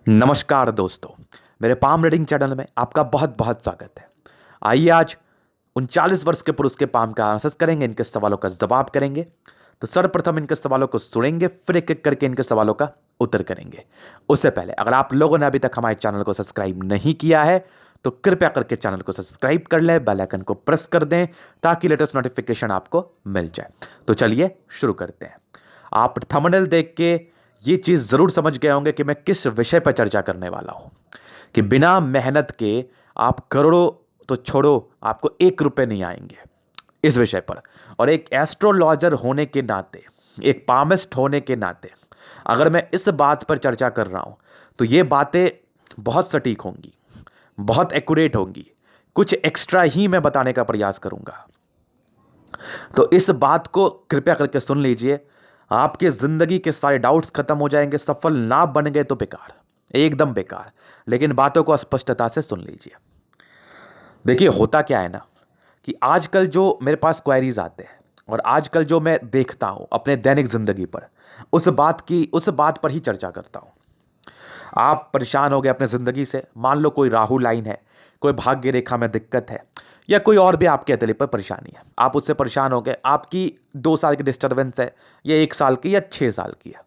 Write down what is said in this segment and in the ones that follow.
नमस्कार दोस्तों, मेरे पाम रीडिंग चैनल में आपका बहुत बहुत स्वागत है। आइए आज 39 वर्ष के पुरुष के पाम का आंसर करेंगे, इनके सवालों का जवाब करेंगे। तो सर्वप्रथम इनके सवालों को सुनेंगे, फिर एक एक करके इनके सवालों का उत्तर करेंगे। उससे पहले अगर आप लोगों ने अभी तक हमारे चैनल को सब्सक्राइब नहीं किया है तो कृपया करके चैनल को सब्सक्राइब कर लें, बेल आइकन को प्रेस कर दें ताकि लेटेस्ट नोटिफिकेशन आपको मिल जाए। तो चलिए शुरू करते हैं। आप थंबनेल देख के ये चीज़ ज़रूर समझ गए होंगे कि मैं किस विषय पर चर्चा करने वाला हूं, कि बिना मेहनत के आप करोड़ों तो छोड़ो, आपको 1 रुपए नहीं आएंगे इस विषय पर। और एक एस्ट्रोलॉजर होने के नाते, एक पामिस्ट होने के नाते अगर मैं इस बात पर चर्चा कर रहा हूं तो ये बातें बहुत सटीक होंगी, बहुत एक्यूरेट होंगी। कुछ एक्स्ट्रा ही मैं बताने का प्रयास करूंगा। तो इस बात को कृपया करके सुन लीजिए। आपके जिंदगी के सारे डाउट्स खत्म हो जाएंगे। सफल ना बन गए तो बेकार, एकदम बेकार। लेकिन बातों को स्पष्टता से सुन लीजिए। देखिए होता क्या है ना, कि आजकल जो मेरे पास क्वेरीज आते हैं और आजकल जो मैं देखता हूं अपने दैनिक जिंदगी पर, उस बात पर ही चर्चा करता हूं। आप परेशान हो गए अपने ज़िंदगी से, मान लो कोई राहु लाइन है, कोई भाग्य रेखा में दिक्कत है, या कोई और भी आपके अतले पर परेशानी है। आप उससे परेशान हो गए, आपकी 2 साल की डिस्टर्बेंस है, या 1 साल की, या 6 साल की है।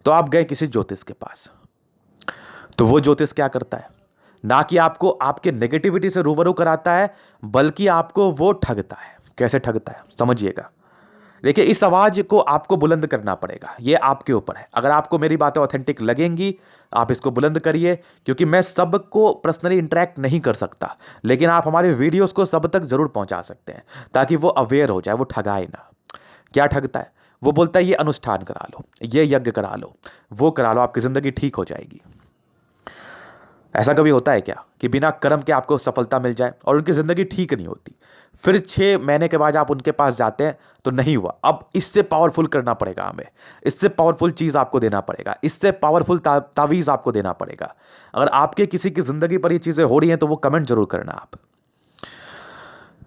तो आप गए किसी ज्योतिष के पास। तो वो ज्योतिष क्या करता है, ना कि आपको आपके नेगेटिविटी से रूबरू कराता है, बल्कि आपको वो ठगता है। कैसे ठगता है समझिएगा। देखिए इस आवाज को आपको बुलंद करना पड़ेगा, ये आपके ऊपर है। अगर आपको मेरी बातें ऑथेंटिक लगेंगी, आप इसको बुलंद करिए, क्योंकि मैं सबको पर्सनली इंटरेक्ट नहीं कर सकता, लेकिन आप हमारे वीडियोस को सब तक जरूर पहुंचा सकते हैं ताकि वो अवेयर हो जाए, वो ठगाए ना। क्या ठगता है, वो बोलता है ये अनुष्ठान करा लो, ये यज्ञ करा लो, वो करा लो, आपकी जिंदगी ठीक हो जाएगी। ऐसा कभी होता है क्या कि बिना कर्म के आपको सफलता मिल जाए और उनकी ज़िंदगी ठीक नहीं होती, फिर 6 महीने के बाद आप उनके पास जाते हैं तो नहीं हुआ। अब इससे पावरफुल करना पड़ेगा हमें, इससे पावरफुल चीज़ आपको देना पड़ेगा, इससे पावरफुल तावीज़ आपको देना पड़ेगा। अगर आपके किसी की ज़िंदगी पर ये चीज़ें हो रही हैं तो वो कमेंट जरूर करना आप।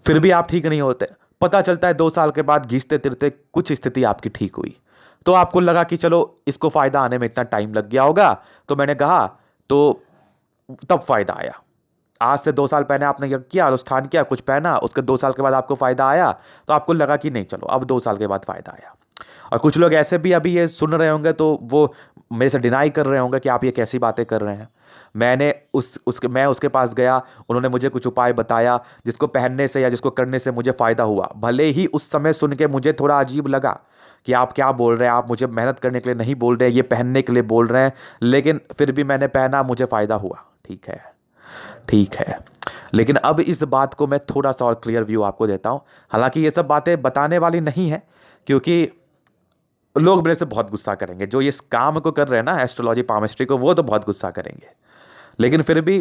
फिर भी आप ठीक नहीं होते, पता चलता है 2 साल के बाद घिसते तिरते कुछ स्थिति आपकी ठीक हुई, तो आपको लगा कि चलो इसको फ़ायदा आने में इतना टाइम लग गया होगा, तो मैंने कहा, तो तब फायदा आया। आज से 2 साल पहले आपने किया, अनुष्ठान किया, कुछ पहना, उसके 2 साल के बाद आपको फायदा आया, तो आपको लगा कि नहीं चलो अब 2 साल के बाद फायदा आया। और कुछ लोग ऐसे भी अभी ये सुन रहे होंगे तो वो मेरे से डिनाई कर रहे होंगे कि आप ये कैसी बातें कर रहे हैं। मैं उसके पास गया, उन्होंने मुझे कुछ उपाय बताया जिसको पहनने से या जिसको करने से मुझे फ़ायदा हुआ। भले ही उस समय सुन के मुझे थोड़ा अजीब लगा कि आप क्या बोल रहे हैं, आप मुझे मेहनत करने के लिए नहीं बोल रहे हैं, ये पहनने के लिए बोल रहे हैं, लेकिन फिर भी मैंने पहना, मुझे फ़ायदा हुआ। ठीक है, ठीक है। लेकिन अब इस बात को मैं थोड़ा सा और क्लियर व्यू आपको देता हूं। हालांकि ये सब बातें बताने वाली नहीं है, क्योंकि लोग मेरे से बहुत गुस्सा करेंगे जो इस काम को कर रहे हैं ना, एस्ट्रोलॉजी पामिस्ट्री को, वो तो बहुत गुस्सा करेंगे। लेकिन फिर भी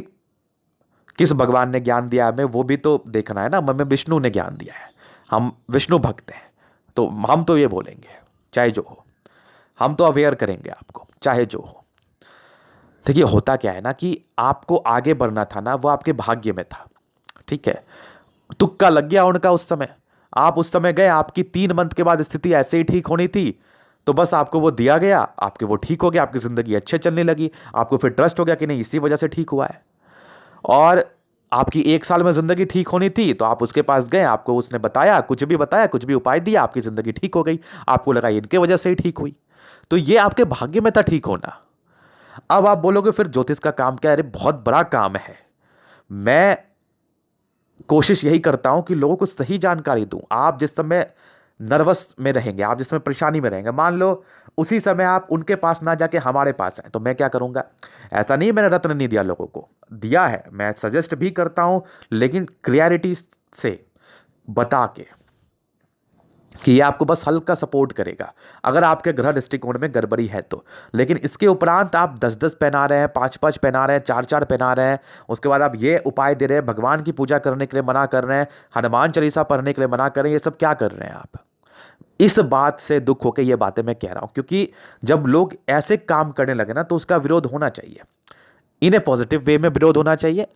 किस भगवान ने ज्ञान दिया हमें वो भी तो देखना है ना। हमें विष्णु ने ज्ञान दिया है, हम विष्णु भक्त हैं, तो हम तो ये बोलेंगे चाहे जो हो, हम तो अवेयर करेंगे आपको चाहे जो हो। देखिए होता क्या है ना, कि आपको आगे बढ़ना था ना, वो आपके भाग्य में था। ठीक है, तुक्का लग गया उनका उस समय। आप उस समय गए, आपकी 3 मंथ के बाद स्थिति ऐसे ही ठीक होनी थी, तो बस आपको वो दिया गया, आपके वो ठीक हो गया, आपकी जिंदगी अच्छे चलने लगी। आपको फिर ट्रस्ट हो गया कि नहीं इसी वजह से ठीक हुआ है। और आपकी 1 साल में जिंदगी ठीक होनी थी, तो आप उसके पास गए, आपको उसने बताया, कुछ भी बताया, कुछ भी उपाय दिया, आपकी जिंदगी ठीक हो गई। आपको लगा इनके वजह से ही ठीक हुई, तो ये आपके भाग्य में था ठीक होना। अब आप बोलोगे फिर ज्योतिष का काम क्या है? अरे बहुत बड़ा काम है। मैं कोशिश यही करता हूं कि लोगों को सही जानकारी दूं। आप जिस समय नर्वस में रहेंगे, आप जिस समय परेशानी में रहेंगे, मान लो उसी समय आप उनके पास ना जाके हमारे पास आए, तो मैं क्या करूंगा? ऐसा नहीं मैंने रत्न नहीं दिया, लोगों को दिया है, मैं सजेस्ट भी करता हूं, लेकिन क्लियरिटी से बता के कि ये आपको बस हल्का सपोर्ट करेगा अगर आपके ग्रह दृष्टिकोण में गड़बड़ी है तो। लेकिन इसके उपरांत आप 10-10 पहना रहे हैं, 5-5 पहना रहे हैं, 4-4 पहना रहे हैं, उसके बाद आप ये उपाय दे रहे हैं, भगवान की पूजा करने के लिए मना कर रहे हैं, हनुमान चालीसा पढ़ने के लिए मना कर रहे हैं, ये सब क्या कर रहे हैं आप? इस बात से दुख होकर ये बातें मैं कह रहा हूं, क्योंकि जब लोग ऐसे काम करने लगे ना तो उसका विरोध होना चाहिए, इन्हें पॉजिटिव वे में विरोध होना चाहिए।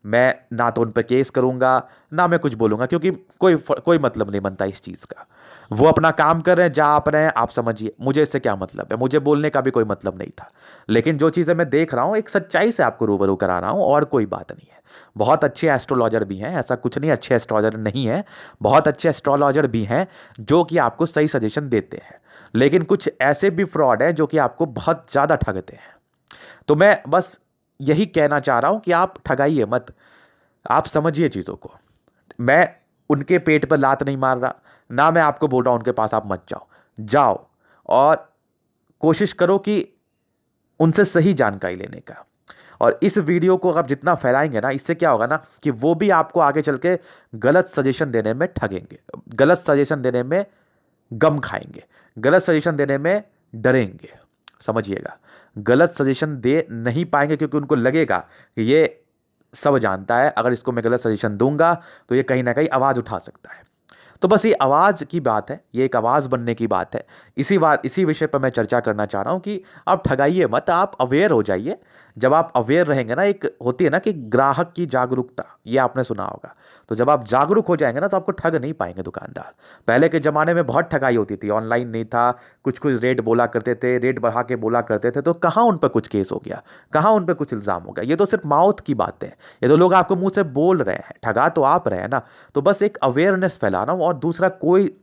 मैं ना तो उन पर केस करूंगा, ना मैं कुछ बोलूंगा, क्योंकि कोई मतलब नहीं बनता इस चीज़ का। वो अपना काम कर रहे हैं, जहाँ आप रहे हैं आप समझिए, मुझे इससे क्या मतलब है, मुझे बोलने का भी कोई मतलब नहीं था। लेकिन जो चीज़ें मैं देख रहा हूँ एक सच्चाई से आपको रूबरू करा रहा हूँ, और कोई बात नहीं है। बहुत अच्छे एस्ट्रोलॉजर भी हैं, ऐसा कुछ नहीं अच्छे एस्ट्रोलॉजर नहीं है, बहुत अच्छे एस्ट्रोलॉजर भी हैं जो कि आपको सही सजेशन देते हैं। लेकिन कुछ ऐसे भी फ्रॉड हैं जो कि आपको बहुत ज़्यादा ठगते हैं। तो मैं बस यही कहना चाह रहा हूँ कि आप ठगाइए मत, आप समझिए चीज़ों को। मैं उनके पेट पर लात नहीं मार रहा, ना मैं आपको बोल रहा हूं उनके पास आप मत जाओ। जाओ और कोशिश करो कि उनसे सही जानकारी लेने का। और इस वीडियो को आप जितना फैलाएंगे ना, इससे क्या होगा ना कि वो भी आपको आगे चल के गलत सजेशन देने में ठगेंगे, गलत सजेशन देने में गम खाएंगे, गलत सजेशन देने में डरेंगे। समझिएगा, गलत सजेशन दे नहीं पाएंगे क्योंकि उनको लगेगा कि ये सब जानता है, अगर इसको मैं गलत सजेशन दूंगा तो ये कहीं ना कहीं आवाज़ उठा सकता है। तो बस ये आवाज़ की बात है, ये एक आवाज़ बनने की बात है। इसी विषय पर मैं चर्चा करना चाह रहा हूँ कि आप ठगाइए मत, आप अवेयर हो जाइए। जब आप अवेयर रहेंगे ना, एक होती है ना कि ग्राहक की जागरूकता, ये आपने सुना होगा। तो जब आप जागरूक हो जाएंगे ना तो आपको ठग नहीं पाएंगे दुकानदार। पहले के ज़माने में बहुत ठगाई होती थी, ऑनलाइन नहीं था, कुछ कुछ रेट बोला करते थे, रेट बढ़ा के बोला करते थे, तो कहाँ उन पर कुछ केस हो गया, कहाँ उन पर कुछ इल्ज़ाम हो गया। ये तो सिर्फ माउथ की बातें हैं, ये तो लोग आपको मुंह से बोल रहे हैं, ठगा तो आप रहे हैं ना। तो बस एक अवेयरनेस फैलाना और दूसरा कोई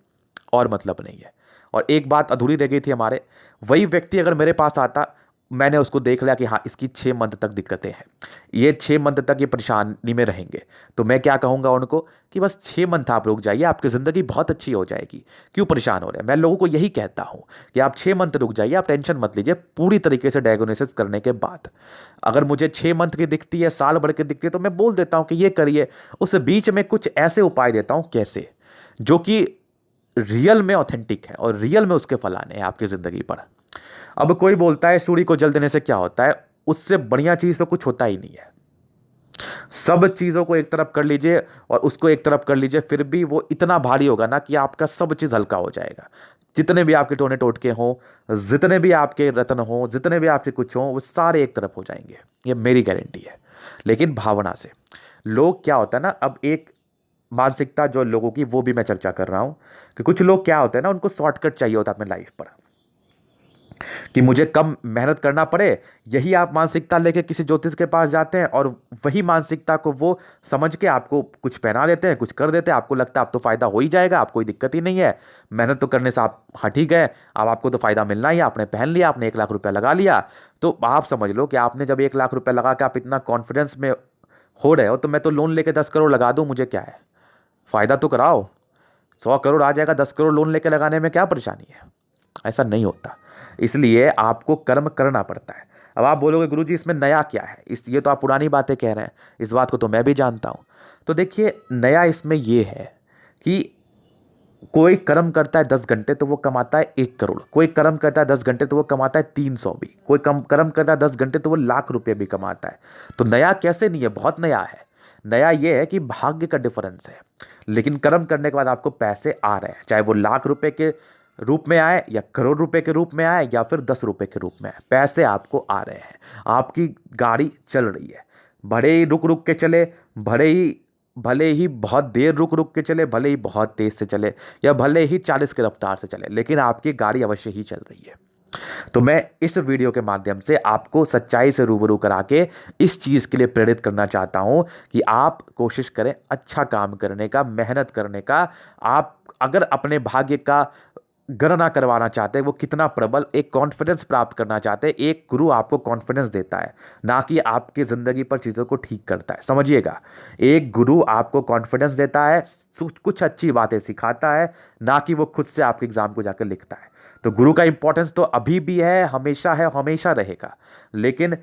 और मतलब नहीं है। और एक बात अधूरी रह गई थी हमारे, वही व्यक्ति अगर मेरे पास आता, मैंने उसको देख लिया कि हाँ इसकी 6 मंथ तक दिक्कतें हैं, ये 6 मंथ तक ये परेशानी में रहेंगे, तो मैं क्या कहूँगा उनको कि बस 6 मंथ आप रुक जाइए, आपकी ज़िंदगी बहुत अच्छी हो जाएगी। क्यों परेशान हो रहे हैं? मैं लोगों को यही कहता हूँ कि आप 6 मंथ रुक जाइए, आप टेंशन मत लीजिए। पूरी तरीके से डायग्नोसिस करने के बाद अगर मुझे 6 मंथ की दिखती है, साल भर की दिखती है, तो मैं बोल देता हूँ कि ये करिए। उस बीच में कुछ ऐसे उपाय देता हूँ कैसे, जो कि रियल में ऑथेंटिक है और रियल में उसके फल आने हैं आपकी ज़िंदगी पर। अब कोई बोलता है सूर्य को जल देने से क्या होता है, उससे बढ़िया चीज़ तो कुछ होता ही नहीं है। सब चीज़ों को एक तरफ कर लीजिए और उसको एक तरफ कर लीजिए, फिर भी वो इतना भारी होगा ना कि आपका सब चीज़ हल्का हो जाएगा। जितने भी आपके टोने टोटके हों, जितने भी आपके रत्न हों, जितने भी आपके कुछ हों, वो सारे एक तरफ हो जाएंगे, ये मेरी गारंटी है। लेकिन भावना से लोग क्या होता है ना, अब एक मानसिकता जो लोगों की, वो भी मैं चर्चा कर रहा हूं कि कुछ लोग क्या होते हैं ना, उनको शॉर्टकट चाहिए होता है अपने लाइफ पर, कि मुझे कम मेहनत करना पड़े। यही आप मानसिकता लेके किसी ज्योतिष के पास जाते हैं और वही मानसिकता को वो समझ के आपको कुछ पहना देते हैं, कुछ कर देते हैं। आपको लगता है अब तो फायदा हो ही जाएगा, आप कोई दिक्कत ही नहीं है, मेहनत तो करने से आप हट ही गए, अब आपको तो फायदा मिलना ही है। आपने पहन लिया, आपने 1 लाख रुपया लगा लिया, तो आप समझ लो कि आपने जब 1 लाख रुपया लगा के आप इतना कॉन्फिडेंस में हो रहे हो, तो मैं तो लोन लेके 10 करोड़ लगा दूं, मुझे क्या है, फायदा तो कराओ। 100 करोड़ आ जाएगा, 10 करोड़ लोन लेके लगाने में क्या परेशानी है? ऐसा नहीं होता। इसलिए आपको कर्म करना पड़ता है। अब आप बोलोगे गुरुजी इसमें नया क्या है, इस ये तो आप पुरानी बातें कह रहे हैं, इस बात को तो मैं भी जानता हूं। तो देखिए, नया इसमें ये है कि कोई कर्म करता है 10 घंटे तो वो कमाता है 1 करोड़, कोई कर्म करता है 10 घंटे तो वो कमाता है 300 भी, कोई कम कर्म करता है 10 घंटे तो वो लाख रुपए भी कमाता है। तो नया कैसे नहीं है, बहुत नया है। नया ये है कि भाग्य का डिफरेंस है, लेकिन कर्म करने के बाद आपको पैसे आ रहे हैं, चाहे वो लाख रुपए के रूप में आए या करोड़ रुपए के रूप में आए या फिर 10 रुपए के रूप में आए, पैसे आपको आ रहे हैं। आपकी गाड़ी चल रही है, भले ही रुक रुक के चले, भले ही बहुत देर रुक रुक के चले, भले ही बहुत तेज से चले, या भले ही 40 की रफ्तार से चले, लेकिन आपकी गाड़ी अवश्य ही चल रही है। तो मैं इस वीडियो के माध्यम से आपको सच्चाई से रूबरू करा के इस चीज़ के लिए प्रेरित करना चाहता हूं कि आप कोशिश करें अच्छा काम करने का, मेहनत करने का। आप अगर अपने भाग्य का गणना करवाना चाहते हैं, वो कितना प्रबल, एक कॉन्फिडेंस प्राप्त करना चाहते हैं, एक गुरु आपको कॉन्फिडेंस देता है, ना कि आपकी ज़िंदगी पर चीज़ों को ठीक करता है। समझिएगा, एक गुरु आपको कॉन्फिडेंस देता है, कुछ अच्छी बातें सिखाता है, ना कि वो खुद से आपके एग्जाम को जाकर लिखता है। तो गुरु का इंपॉर्टेंस तो अभी भी है, हमेशा रहेगा। लेकिन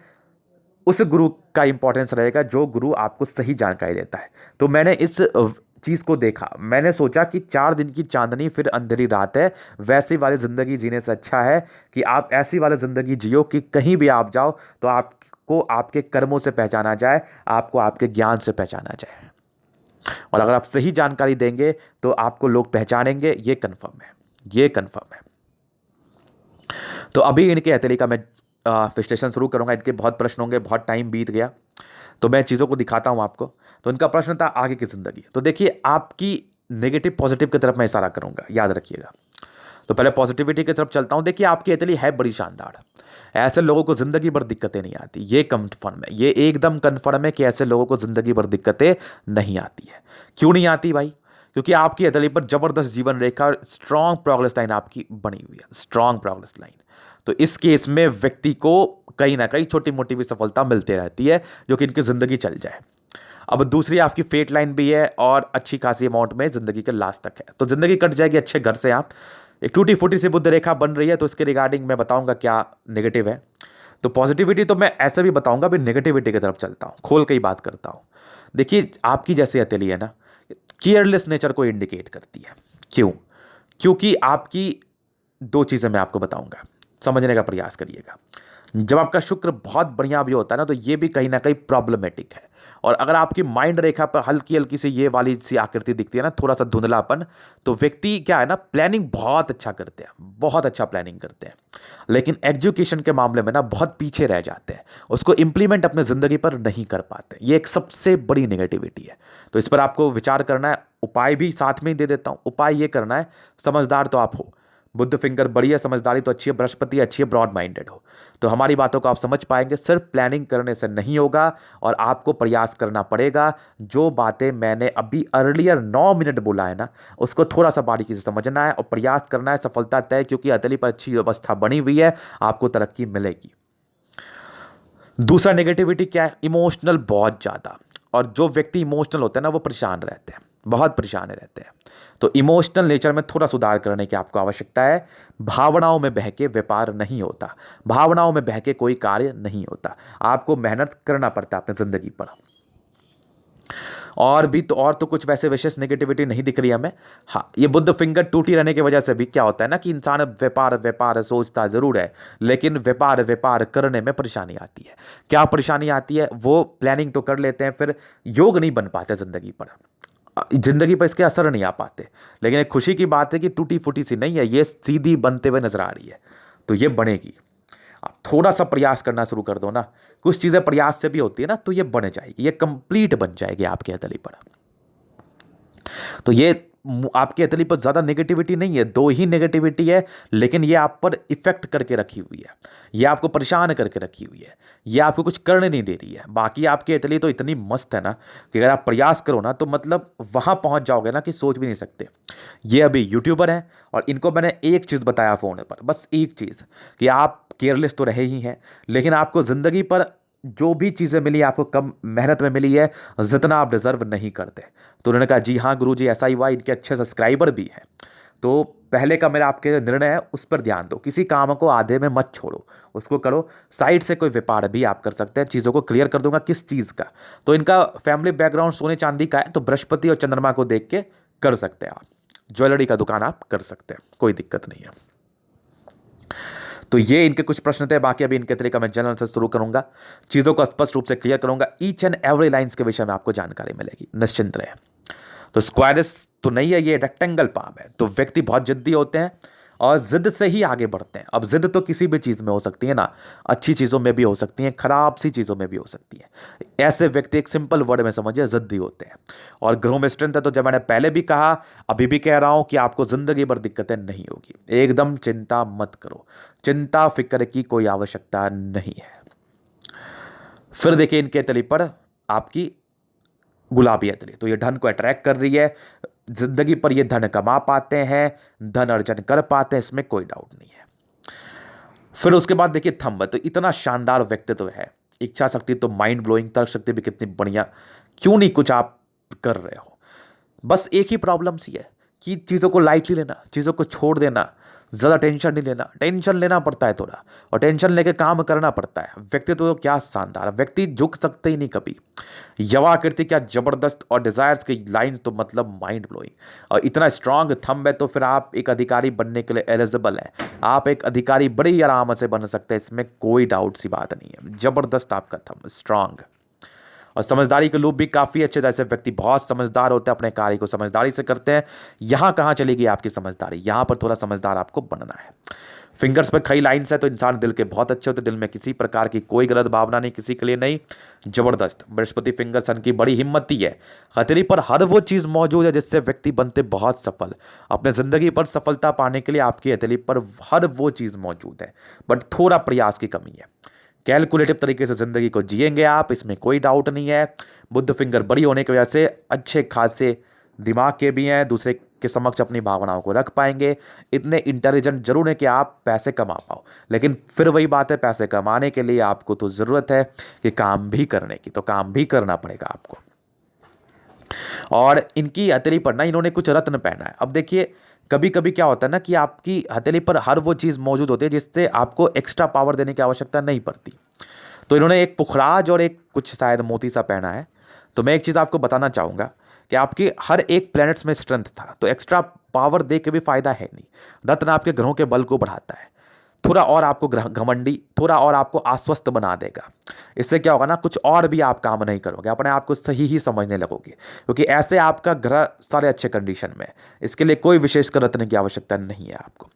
उस गुरु का इंपॉर्टेंस रहेगा जो गुरु आपको सही जानकारी देता है। तो मैंने इस चीज़ को देखा, मैंने सोचा कि 4 दिन की चांदनी फिर अंधेरी रात है, वैसी वाली ज़िंदगी जीने से अच्छा है कि आप ऐसी वाली ज़िंदगी जियो कि कहीं भी आप जाओ तो आपको आपके कर्मों से पहचाना जाए, आपको आपके ज्ञान से पहचाना जाए। और अगर आप सही जानकारी देंगे तो आपको लोग पहचानेंगे, ये कन्फर्म है, ये कन्फर्म है। तो अभी इनके हथेली का मैं विश्लेषण शुरू करूंगा। इनके बहुत प्रश्न होंगे, बहुत टाइम बीत गया, तो मैं चीज़ों को दिखाता हूं आपको। तो इनका प्रश्न था आगे की ज़िंदगी। तो देखिए, आपकी नेगेटिव पॉजिटिव की तरफ मैं इशारा करूंगा, याद रखिएगा। तो पहले पॉजिटिविटी की तरफ चलता हूं। देखिए आपकी तितली है बड़ी शानदार, ऐसे लोगों को जिंदगी भर दिक्कतें नहीं आती, ये कंफर्म है, ये एकदम कंफर्म है कि ऐसे लोगों को जिंदगी भर दिक्कतें नहीं आती है। क्यों नहीं आती भाई? क्योंकि आपकी तितली पर जबरदस्त जीवन रेखा, स्ट्रांग प्रोग्रेस लाइन आपकी बनी हुई है, स्ट्रांग प्रोग्रेस लाइन। तो इस केस में व्यक्ति को कहीं ना कहीं छोटी मोटी भी सफलता मिलती रहती है, जो कि इनकी जिंदगी चल जाए। अब दूसरी आपकी फेट लाइन भी है और अच्छी खासी अमाउंट में जिंदगी के लास्ट तक है, तो जिंदगी कट जाएगी अच्छे घर से। आप एक टूटी फूटी सी बुद्ध रेखा बन रही है, तो इसके रिगार्डिंग मैं बताऊंगा क्या नेगेटिव है। तो पॉजिटिविटी तो मैं ऐसे भी बताऊंगा, भी नेगेटिविटी की तरफ चलता हूं, खोल के ही बात करता हूं। देखिए आपकी जैसी हथेली है ना, केयरलेस नेचर को इंडिकेट करती है। क्यों? क्योंकि आपकी दो चीजें मैं आपको बताऊंगा, समझने का प्रयास करिएगा। जब आपका शुक्र बहुत बढ़िया भी होता है ना, तो ये भी कहीं ना कहीं प्रॉब्लमेटिक है। और अगर आपकी माइंड रेखा पर हल्की हल्की सी ये वाली सी आकृति दिखती है ना, थोड़ा सा धुंधलापन, तो व्यक्ति क्या है ना, प्लानिंग बहुत अच्छा करते हैं, बहुत अच्छा प्लानिंग करते हैं, लेकिन एजुकेशन के मामले में ना बहुत पीछे रह जाते हैं, उसको इंप्लीमेंट अपने ज़िंदगी पर नहीं कर पाते। ये एक सबसे बड़ी नेगेटिविटी है। तो इस पर आपको विचार करना है। उपाय भी साथ में ही दे देता हूँ। उपाय ये करना है, समझदार तो आप हो, बुद्ध फिंगर बड़ी है, समझदारी तो अच्छी है, बृहस्पति अच्छी है, ब्रॉड माइंडेड हो, तो हमारी बातों को आप समझ पाएंगे। सिर्फ प्लानिंग करने से नहीं होगा और आपको प्रयास करना पड़ेगा। जो बातें मैंने अभी अर्लियर 9 मिनट बोला है ना, उसको थोड़ा सा बारीकी से समझना है और प्रयास करना है। सफलता तय, क्योंकि हथेली पर अच्छी व्यवस्था बनी हुई है, आपको तरक्की मिलेगी। दूसरा नेगेटिविटी क्या है? इमोशनल बहुत ज़्यादा। और जो व्यक्ति इमोशनल होते हैं ना, वो परेशान रहते हैं, बहुत परेशान रहते हैं। तो इमोशनल नेचर में थोड़ा सुधार करने की आपको आवश्यकता है। भावनाओं में बह के व्यापार नहीं होता, भावनाओं में बह के कोई कार्य नहीं होता। आपको मेहनत करना पड़ता है अपनी जिंदगी पर। और तो कुछ वैसे विशेष नेगेटिविटी नहीं दिख रही है हमें। हाँ, ये बुद्ध फिंगर टूटी रहने की वजह से भी क्या होता है ना, कि इंसान व्यापार व्यापार सोचता जरूर है, लेकिन व्यापार व्यापार करने में परेशानी आती है। क्या परेशानी आती है? वो प्लानिंग तो कर लेते हैं, फिर योग नहीं बन पाते जिंदगी पर, जिंदगी पर इसके असर नहीं आ पाते। लेकिन एक खुशी की बात है कि टूटी फूटी सी नहीं है, ये सीधी बनते हुए नजर आ रही है, तो ये बनेगी। आप थोड़ा सा प्रयास करना शुरू कर दो ना, कुछ चीजें प्रयास से भी होती है ना, तो ये बन जाएगी, ये कंप्लीट बन जाएगी आपके हथेली पर। तो ये आपकी हथेली पर ज्यादा नेगेटिविटी नहीं है, दो ही नेगेटिविटी है, लेकिन ये आप पर इफेक्ट करके रखी हुई है, ये आपको परेशान करके रखी हुई है, ये आपको कुछ करने नहीं दे रही है। बाकी आपकी हथेली तो इतनी मस्त है ना, कि अगर आप प्रयास करो ना, तो मतलब वहां पहुंच जाओगे ना कि सोच भी नहीं सकते। ये अभी यूट्यूबर हैं और इनको मैंने एक चीज बताया फोन पर, बस एक चीज, कि आप केयरलेस तो रहे ही हैं, लेकिन आपको जिंदगी पर जो भी चीज़ें मिली आपको कम मेहनत में मिली है, जितना आप डिजर्व नहीं करते। तो उन्होंने कहा जी हाँ गुरुजी, ऐसा ही हुआ, इनके अच्छे सब्सक्राइबर भी हैं। तो पहले का मेरा आपके निर्णय है, उस पर ध्यान दो, किसी काम को आधे में मत छोड़ो, उसको करो। साइड से कोई व्यापार भी आप कर सकते हैं। चीज़ों को क्लियर कर दूंगा किस चीज़ का। तो इनका फैमिली बैकग्राउंड सोने चांदी का है, तो बृहस्पति और चंद्रमा को देख के कर सकते हैं आप। ज्वेलरी का दुकान आप कर सकते हैं, कोई दिक्कत नहीं है। तो ये इनके कुछ प्रश्न थे। बाकी अभी इनके तरीका मैं जनरल से शुरू करूंगा, चीज़ों को स्पष्ट रूप से क्लियर करूंगा। ईच एंड एवरी लाइन्स के विषय में आपको जानकारी मिलेगी, निश्चिंत रहे। तो स्क्वायरस तो नहीं है, ये रेक्टेंगल पाम है। तो व्यक्ति बहुत जिद्दी होते हैं और जिद से ही आगे बढ़ते हैं। अब जिद तो किसी भी चीज़ में हो सकती है ना, अच्छी चीज़ों में भी हो सकती है, खराब सी चीज़ों में भी हो सकती है। ऐसे व्यक्ति एक सिंपल वर्ड में समझिए, जिद्दी होते हैं। और ग्रहों में स्ट्रेंथ है, तो जब मैंने पहले भी कहा, अभी भी कह रहा हूं कि आपको जिंदगी भर दिक्कतें नहीं होगी। एकदम चिंता मत करो, चिंता फिक्र की कोई आवश्यकता नहीं है। फिर देखिए इनके तली पर आपकी गुलाबी हथेली, तो ये धन को अट्रैक्ट कर रही है। जिंदगी पर ये धन कमा पाते हैं, धन अर्जन कर पाते हैं, इसमें कोई डाउट नहीं है। फिर उसके बाद देखिए थंब, तो इतना शानदार व्यक्तित्व है, इच्छा शक्ति तो माइंड ब्लोइंग, तर्क शक्ति भी कितनी बढ़िया। क्यों नहीं कुछ आप कर रहे हो? बस एक ही प्रॉब्लम सी है कि चीज़ों को लाइटली लेना, चीज़ों को छोड़ देना, ज़्यादा टेंशन नहीं लेना। टेंशन लेना पड़ता है थोड़ा, और टेंशन लेके काम करना पड़ता है। व्यक्तित्व तो क्या शानदार, व्यक्ति झुक सकते ही नहीं कभी। यवाकृति क्या जबरदस्त, और डिजायर्स की लाइन तो मतलब माइंड ब्लोइंग। और इतना स्ट्रांग थंब है, तो फिर आप एक अधिकारी बनने के लिए एलिजिबल है। आप एक अधिकारी बड़ी आराम से बन सकते हैं, इसमें कोई डाउट सी बात नहीं है। जबरदस्त आपका थंब, स्ट्रांग। और समझदारी के लूप भी काफ़ी अच्छे, जैसे व्यक्ति बहुत समझदार होते हैं, अपने कार्य को समझदारी से करते हैं। यहाँ कहाँ चली गई आपकी समझदारी? यहाँ पर थोड़ा समझदार आपको बनना है। फिंगर्स पर कई लाइन्स है तो इंसान दिल के बहुत अच्छे होते, दिल में किसी प्रकार की कोई गलत भावना नहीं, किसी के लिए नहीं। जबरदस्त। बृहस्पति फिंगर सन की बड़ी हिम्मती है। हथेली पर हर वो चीज़ मौजूद है जिससे व्यक्ति बनते बहुत सफल। अपने ज़िंदगी पर सफलता पाने के लिए आपकी हथेली पर हर वो चीज़ मौजूद है, बट थोड़ा प्रयास की कमी है। कैलकुलेटिव तरीके से ज़िंदगी को जिएंगे आप, इसमें कोई डाउट नहीं है। बुद्ध फिंगर बड़ी होने की वजह से अच्छे खासे दिमाग के भी हैं, दूसरे के समक्ष अपनी भावनाओं को रख पाएंगे। इतने इंटेलिजेंट जरूर है कि आप पैसे कमा पाओ, लेकिन फिर वही बात है, पैसे कमाने के लिए आपको तो ज़रूरत है कि काम भी करने की, तो काम भी करना पड़ेगा आपको। और इनकी हथेली पर ना इन्होंने कुछ रत्न पहना है। अब देखिए, कभी कभी क्या होता है ना कि आपकी हथेली पर हर वो चीज़ मौजूद होती है जिससे आपको एक्स्ट्रा पावर देने की आवश्यकता नहीं पड़ती। तो इन्होंने एक पुखराज और एक कुछ शायद मोती सा पहना है। तो मैं एक चीज़ आपको बताना चाहूँगा कि आपकी हर एक प्लैनेट्स में स्ट्रेंथ था, तो एक्स्ट्रा पावर दे के भी फायदा है नहीं। रत्न आपके ग्रहों के बल को बढ़ाता है, थोड़ा और आपको घमंडी, थोड़ा और आपको आश्वस्त बना देगा। इससे क्या होगा ना, कुछ और भी आप काम नहीं करोगे, अपने आप को सही ही समझने लगोगे, क्योंकि ऐसे आपका ग्रह सारे अच्छे कंडीशन में। इसके लिए कोई विशेषकर रत्न की आवश्यकता नहीं है आपको।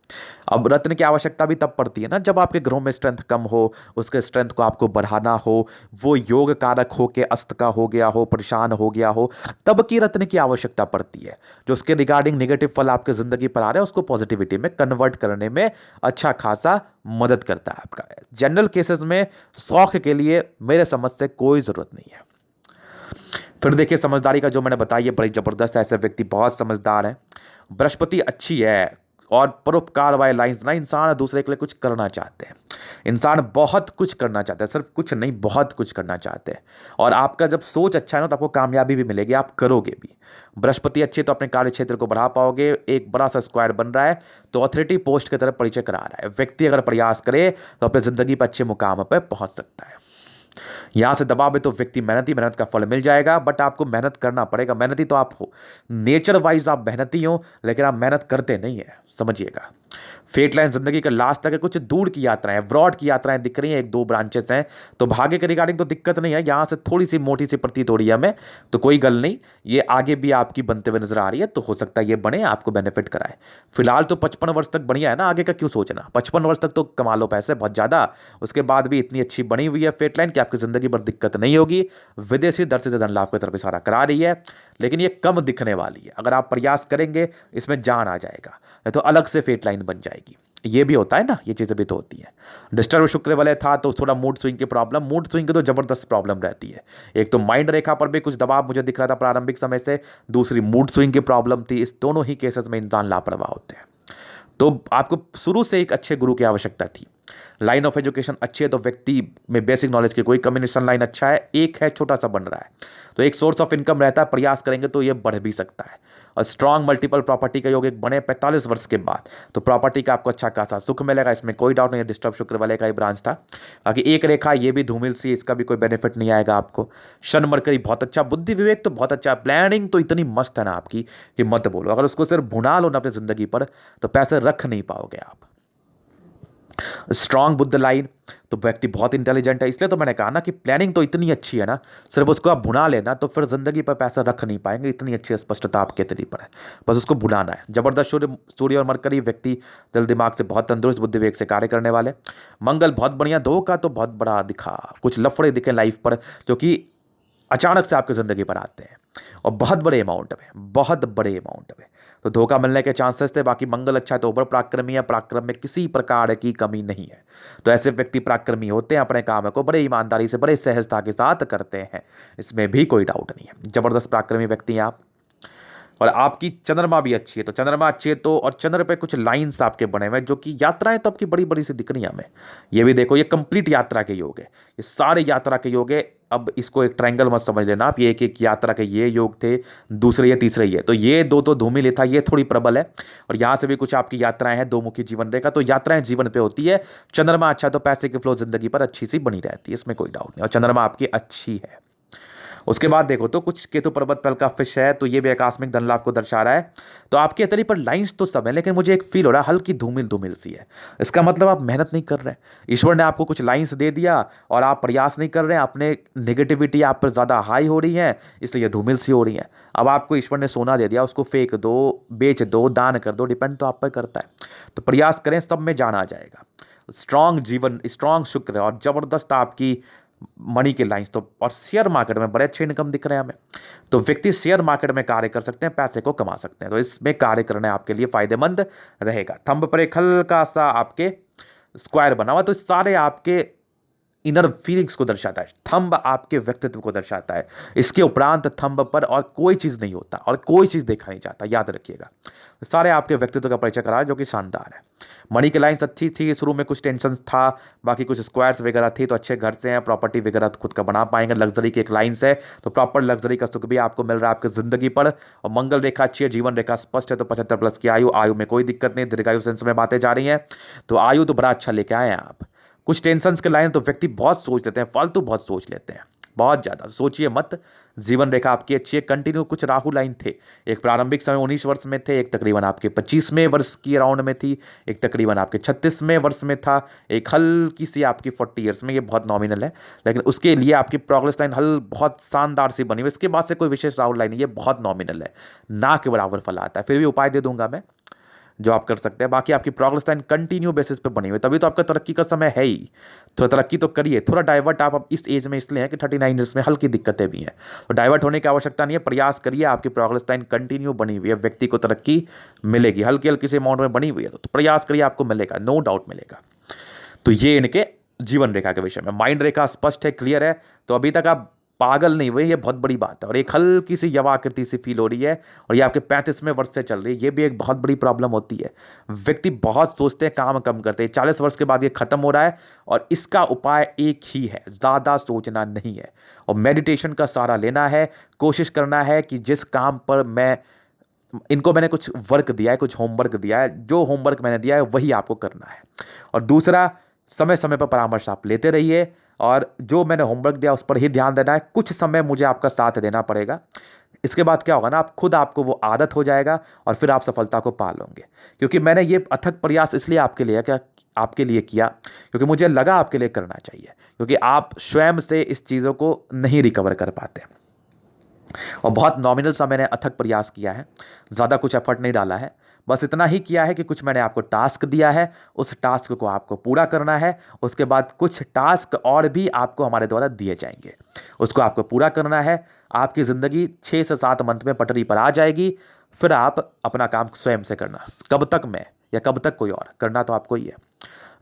अब रत्न की आवश्यकता भी तब पड़ती है ना जब आपके ग्रहों में स्ट्रेंथ कम हो, उसके स्ट्रेंथ को आपको बढ़ाना हो, वो योग कारक हो के अस्त का हो गया हो, परेशान हो गया हो, तब की रत्न की आवश्यकता पड़ती है, जो उसके रिगार्डिंग नेगेटिव फल आपके जिंदगी पर आ रहे हैं उसको पॉजिटिविटी में कन्वर्ट करने में अच्छा खासा मदद करता है आपका। जनरल केसेस में शौक के लिए मेरे समझ से कोई जरूरत नहीं है। फिर देखिए, समझदारी का जो मैंने बताया ये बड़ी जबरदस्त है, ऐसे व्यक्ति बहुत समझदार हैं। बृहस्पति अच्छी है और परोपकार वाले लाइन्स ना, इंसान दूसरे के लिए कुछ करना चाहते हैं, इंसान बहुत कुछ करना चाहते हैं, सिर्फ कुछ नहीं बहुत कुछ करना चाहते हैं। और आपका जब सोच अच्छा है ना तो आपको कामयाबी भी मिलेगी, आप करोगे भी। बृहस्पति अच्छे तो अपने कार्य क्षेत्र को बढ़ा पाओगे, एक बड़ा सा स्क्वायर बन रहा है तो अथॉरिटी पोस्ट की तरफ परिचय करा रहा है। व्यक्ति अगर प्रयास करे तो अपनी जिंदगी पर अच्छे मुकाम पर पहुंच सकता है। यहां से दबाव है तो व्यक्ति मेहनत का फल मिल जाएगा, बट आपको मेहनत करना पड़ेगा। मेहनती तो आप हो, नेचर वाइज आप मेहनती हो, लेकिन आप मेहनत करते नहीं है, समझिएगा। फेट लाइन जिंदगी के लास्ट तक है, कुछ दूर की यात्राएं, ब्रॉड की यात्राएं दिख रही हैं, एक दो ब्रांचेस हैं, तो भाग्य के रिगार्डिंग तो दिक्कत नहीं है। यहां से थोड़ी सी मोटी सी प्रतीत हो रही है हमें, तो कोई गल नहीं, ये आगे भी आपकी बनते हुए नजर आ रही है, तो हो सकता है ये बने, आपको बेनिफिट कराए। फिलहाल तो 55 वर्ष तक बढ़िया है ना, आगे का क्यों सोचना। 55 वर्ष तक तो कमा लो पैसे बहुत ज्यादा, उसके बाद भी इतनी अच्छी बनी हुई है फेट लाइन कि आपकी जिंदगी पर दिक्कत नहीं होगी। विदेशी दर से धन लाभ की तरफ इशारा करा रही है, लेकिन ये कम दिखने वाली है। अगर आप प्रयास करेंगे इसमें जान आ जाएगा, नहीं तो अलग से फेट लाइन बन जाएगी। ये भी होता है ना, ये चीज़ें भी तो होती हैं। डिस्टर्ब शुक्र वाले था तो थोड़ा मूड स्विंग की प्रॉब्लम, मूड स्विंग की तो जबरदस्त प्रॉब्लम रहती है। एक तो माइंड रेखा पर भी कुछ दबाव मुझे दिख रहा था प्रारंभिक समय से, दूसरी मूड स्विंग की प्रॉब्लम थी। इस दोनों ही केसेस में इंसान लापरवाह होते हैं। तो आपको शुरू से एक अच्छे गुरु की आवश्यकता थी। लाइन ऑफ एजुकेशन अच्छी है तो व्यक्ति में बेसिक नॉलेज की कोई कम्युनिकेशन लाइन अच्छा है, एक है छोटा सा बन रहा है, तो एक सोर्स ऑफ इनकम रहता है, प्रयास करेंगे तो ये बढ़ भी सकता है। और स्ट्रांग मल्टीपल प्रॉपर्टी का योग एक बने 45 वर्ष के बाद, तो प्रॉपर्टी का आपको अच्छा खासा सुख मिलेगा, इसमें कोई डाउट नहीं है। डिस्टर्ब शुक्र वाले का ही ब्रांच था। बाकी एक रेखा ये भी धूमिल सी, इसका भी कोई बेनिफिट नहीं आएगा आपको। शन मरकरी बहुत अच्छा, बुद्धि विवेक तो बहुत अच्छा, प्लानिंग तो इतनी मस्त है ना आपकी कि मत बोलो। अगर उसको सिर्फ भुना लो ना अपनी जिंदगी पर तो पैसे रख नहीं पाओगे आप। स्ट्रांग बुद्ध लाइन तो व्यक्ति बहुत इंटेलिजेंट है, इसलिए तो मैंने कहा ना कि प्लानिंग तो इतनी अच्छी है ना, सिर्फ उसको आप भुना लेना तो फिर जिंदगी पर पैसा रख नहीं पाएंगे, इतनी अच्छी स्पष्टता आपके तेरी पर है, बस उसको भुलाना है। जबरदस्त सूर्य और मरकरी, व्यक्ति दिल दिमाग से बहुत तंदुरुस्त, बुद्धि विवेक से कार्य करने वाले। मंगल बहुत बढ़िया, दो का तो बहुत बड़ा दिखा, कुछ लफड़े दिखे लाइफ पर जो कि अचानक से आपकी ज़िंदगी पर आते हैं और बहुत बड़े अमाउंट में, बहुत बड़े अमाउंट में, तो धोखा मिलने के चांसेस थे। बाकी मंगल अच्छा है तो ओवर पराक्रमी है, पराक्रम में किसी प्रकार की कमी नहीं है, तो ऐसे व्यक्ति पराक्रमी होते हैं, अपने काम को बड़े ईमानदारी से बड़े सहजता के साथ करते हैं, इसमें भी कोई डाउट नहीं है। जबरदस्त पराक्रमी व्यक्ति हैं आप। और आपकी चंद्रमा भी अच्छी है, तो चंद्रमा अच्छी है तो, और चंद्र पे कुछ लाइंस आपके बने हुए हैं जो कि यात्राएं तो आपकी बड़ी बड़ी सी दिख रही हैं हमें। ये भी देखो, ये कंप्लीट यात्रा के योग है, ये सारे यात्रा के योग है। अब इसको एक ट्रायंगल मत समझ लेना आप, ये एक यात्रा के ये योग थे, दूसरे ये तीसरे ये, तो ये दो तो धूमिल था, ये थोड़ी प्रबल है। और यहाँ से भी कुछ आपकी यात्राएं हैं, दो मुखी जीवन रेखा, तो यात्राएं जीवन पे होती है। चंद्रमा अच्छा तो पैसे की फ्लो जिंदगी पर अच्छी सी बनी रहती है, इसमें कोई डाउट नहीं, और चंद्रमा आपकी अच्छी है। उसके बाद देखो तो कुछ केतु पर्वत पर का फिश है, तो ये भी आकस्मिक धन लाभ को दर्शा रहा है। तो आपके तरी पर लाइंस तो सब है, लेकिन मुझे एक फील हो रहा है हल्की धूमिल धूमिल सी है। इसका मतलब आप मेहनत नहीं कर रहे हैं। ईश्वर ने आपको कुछ लाइंस दे दिया और आप प्रयास नहीं कर रहे हैं, अपने नेगेटिविटी आप पर ज़्यादा हाई हो रही है, इसलिए धूमिल सी हो रही है। अब आपको ईश्वर ने सोना दे दिया, उसको फेंक दो, बेच दो, दान कर दो, डिपेंड तो आप पर करता है। तो प्रयास करें, सब में जान आ जाएगा। स्ट्रांग जीवन, स्ट्रांग शुक्र और जबरदस्त आपकी मनी के लाइंस तो, और शेयर मार्केट में बड़े अच्छे इनकम दिख रहे हैं हमें। तो व्यक्ति शेयर मार्केट में कार्य कर सकते हैं, पैसे को कमा सकते हैं, तो इसमें कार्य करना आपके लिए फायदेमंद रहेगा। थंब पर एक हल्का सा आपके स्क्वायर बना हुआ, तो सारे आपके इनर फीलिंग्स को दर्शाता है। थंब आपके व्यक्तित्व को दर्शाता है। इसके उपरांत थंब पर और कोई चीज नहीं होता और कोई चीज देखा नहीं जाता, याद रखिएगा। सारे आपके व्यक्तित्व का परिचय करा है, जो कि शानदार है। मनी की लाइन्स अच्छी थी, शुरू में कुछ टेंशन था, बाकी कुछ स्क्वायर्स वगैरह थी, तो अच्छे घर से हैं, प्रॉपर्टी वगैरह खुद का बना पाएंगे। लग्जरी की एक लाइन्स है, तो प्रॉपर लग्जरी का सुख भी आपको मिल रहा है आपकी जिंदगी पर। और मंगल रेखा अच्छी है, जीवन रेखा स्पष्ट है, तो 75+ की आयु, आयु में कोई दिक्कत नहीं, दीर्घायु सेंस में बातें जा रही हैं, तो आयु तो बड़ा अच्छा लेके आए हैं आप। कुछ टेंशन्स के लाइन तो व्यक्ति बहुत सोच लेते हैं, फालतू बहुत सोच लेते हैं, बहुत ज़्यादा सोचिए मत। जीवन रेखा आपकी अच्छी है, कंटिन्यू। कुछ राहु लाइन थे, एक प्रारंभिक समय 19 वर्ष में थे, एक तकरीबन आपके 25वें वर्ष की राउंड में थी, एक तकरीबन आपके 36वें वर्ष में था, एक हल्की सी आपकी 40 ईयर्स में, ये बहुत नॉमिनल है, लेकिन उसके लिए आपकी प्रोग्रेस लाइन हल बहुत शानदार सी बनी हुई। इसके बाद से कोई विशेष राहु लाइन, ये बहुत नॉमिनल है, ना के बराबर फल आता है, फिर भी उपाय दे दूंगा मैं जो आप कर सकते हैं। बाकी आपकी प्रोग्रेस लाइन कंटिन्यू बेसिस पे बनी हुई, तभी तो आपका तरक्की का समय है ही। थोड़ा तरक्की तो करिए, थोड़ा डाइवर्ट आप अब इस एज में इसलिए हैं कि 39 ईयर्स में हल्की दिक्कतें भी हैं, तो डाइवर्ट होने की आवश्यकता नहीं है। प्रयास करिए, आपकी प्रोग्रेस लाइन कंटिन्यू बनी हुई है, व्यक्ति को तरक्की मिलेगी, हल्की हल्की से अमाउंट में बनी हुई है, तो प्रयास करिए, आपको मिलेगा, नो डाउट मिलेगा। तो ये इनके जीवन रेखा के विषय में। माइंड रेखा स्पष्ट है, क्लियर है, तो अभी तक आप पागल नहीं हुए, ये बहुत बड़ी बात है। और एक हल्की सी यवाकृति सी फील हो रही है, और ये आपके 35वें वर्ष से चल रही है, ये भी एक बहुत बड़ी प्रॉब्लम होती है। व्यक्ति बहुत सोचते हैं, काम कम करते हैं, 40 वर्ष के बाद ये खत्म हो रहा है, और इसका उपाय एक ही है, ज़्यादा सोचना नहीं है, और मेडिटेशन का सहारा लेना है। कोशिश करना है कि जिस काम पर इनको मैंने कुछ वर्क दिया है, कुछ होमवर्क दिया है, जो होमवर्क मैंने दिया है वही आपको करना है। और दूसरा, समय समय पर परामर्श आप लेते रहिए, और जो मैंने होमवर्क दिया उस पर ही ध्यान देना है। कुछ समय मुझे आपका साथ देना पड़ेगा, इसके बाद क्या होगा ना, आप खुद, आपको वो आदत हो जाएगा, और फिर आप सफलता को पा लोगे। क्योंकि मैंने ये अथक प्रयास इसलिए आपके लिए क्या आपके लिए किया, क्योंकि मुझे लगा आपके लिए करना चाहिए, क्योंकि आप स्वयं से इस चीज़ों को नहीं रिकवर कर पाते, और बहुत नॉमिनल सा मैंने अथक प्रयास किया है, ज़्यादा कुछ एफर्ट नहीं डाला है, बस इतना ही किया है कि कुछ मैंने आपको टास्क दिया है, उस टास्क को आपको पूरा करना है। उसके बाद कुछ टास्क और भी आपको हमारे द्वारा दिए जाएंगे, उसको आपको पूरा करना है। आपकी ज़िंदगी 6 से 7 मंथ में पटरी पर आ जाएगी, फिर आप अपना काम स्वयं से करना, कब तक मैं या कब तक कोई और, करना तो आपको ही है।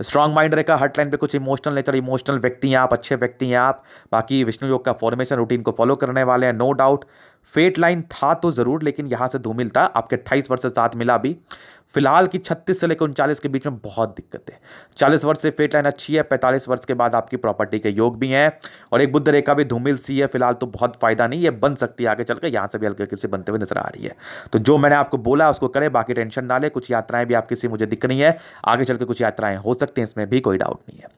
स्ट्रांग माइंड रहेगा, हर्ट लाइन पे कुछ इमोशनल नेचर, इमोशनल व्यक्ति हैं आप, अच्छे व्यक्ति हैं आप। बाकी विष्णु योग का फॉर्मेशन रूटीन को फॉलो करने वाले हैं, नो डाउट। फेट लाइन था तो जरूर, लेकिन यहां से धूमिल था, आपके 28 वर्ष से साथ मिला भी। फिलहाल की 36 से लेकर 39 के बीच में बहुत दिक्कत है। 40 वर्ष से फेट लाइन अच्छी है, 45 वर्ष के बाद आपकी प्रॉपर्टी के योग भी हैं, और एक बुध रेखा भी धूमिल सी है। फिलहाल तो बहुत फायदा नहीं, ये बन सकती है आगे चलकर, यहाँ से भी हल्के हल्के से बनते हुए नजर आ रही है। तो जो मैंने आपको बोला उसको करें, बाकी टेंशन ना ले। कुछ यात्राएं भी आपकी सी मुझे दिख रही है, आगे चलकर कुछ यात्राएं हो सकती हैं, इसमें भी कोई डाउट नहीं है।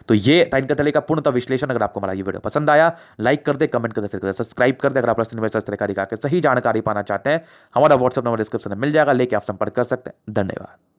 तो ये था इनका तले का पूर्णतः विश्लेषण। अगर आपको हमारा ये वीडियो पसंद आया, लाइक कर दे, कमेंट कर दे, शेयर कर दे, सब्सक्राइब कर दे। अगर आप तरीका के सही जानकारी पाना चाहते हैं, हमारा व्हाट्सएप नंबर डिस्क्रिप्शन में मिल जाएगा, लेके आप संपर्क कर सकते हैं। धन्यवाद।